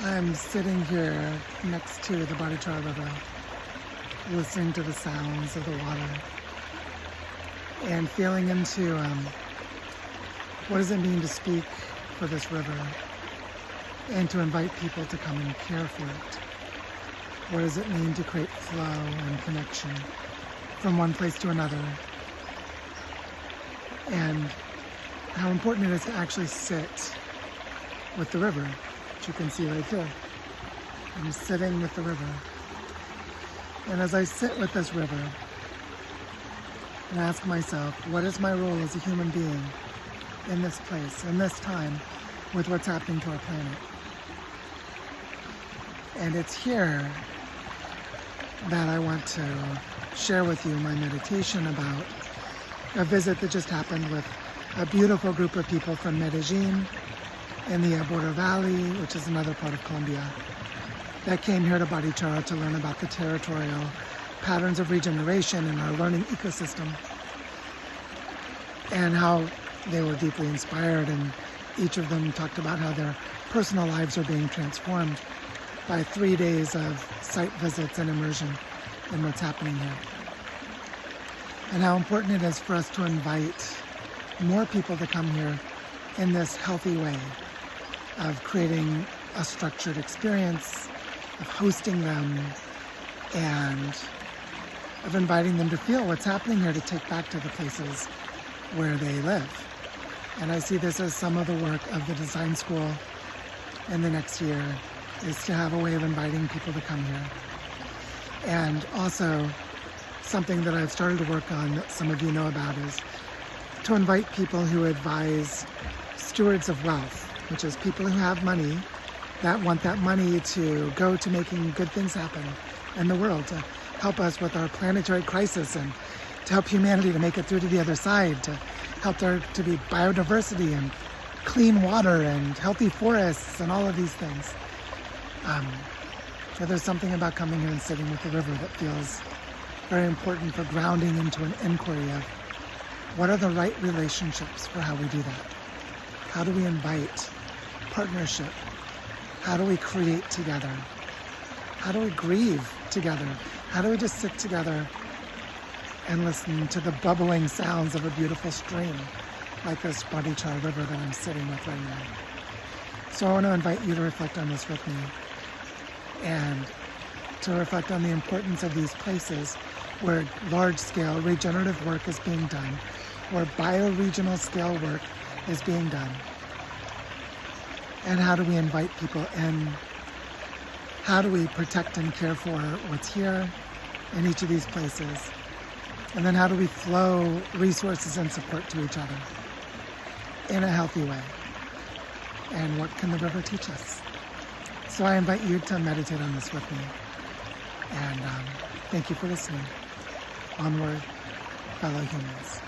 I'm sitting here next to the Barichara River, listening to the sounds of the water and feeling into what does it mean to speak for this river and to invite people to come and care for it. What does it mean to create flow and connection from one place to another, and how important it is to actually sit with the river, which you can see right here. I'm sitting with the river. And as I sit with this river and ask myself, what is my role as a human being in this place, in this time, with what's happening to our planet? And it's here that I want to share with you my meditation about a visit that just happened with a beautiful group of people from Medellin in the Border Valley, which is another part of Colombia, that came here to Barichara to learn about the territorial patterns of regeneration in our learning ecosystem, and how they were deeply inspired, and each of them talked about how their personal lives are being transformed by 3 days of site visits and immersion in what's happening here. And how important it is for us to invite more people to come here in this healthy way of creating a structured experience, of hosting them, and of inviting them to feel what's happening here, to take back to the places where they live. And I see this as some of the work of the design school in the next year, is to have a way of inviting people to come here. And also something that I've started to work on that some of you know about is to invite people who advise stewards of wealth, which is people who have money that want that money to go to making good things happen in the world, to help us with our planetary crisis and to help humanity to make it through to the other side, to help there to be biodiversity and clean water and healthy forests and all of these things. So there's something about coming here and sitting with the river that feels very important for grounding into an inquiry of what are the right relationships for how we do that? How do we invite partnership? How do we create together? How do we grieve together? How do we just sit together and listen to the bubbling sounds of a beautiful stream like this Barichara River that I'm sitting with right now? So I want to invite you to reflect on this with me, and to reflect on the importance of these places where large-scale regenerative work is being done, where bioregional scale work is being done. And how do we invite people in? How do we protect and care for what's here in each of these places? And then how do we flow resources and support to each other in a healthy way? And what can the river teach us? So I invite you to meditate on this with me. And thank you for listening. Onward, fellow humans.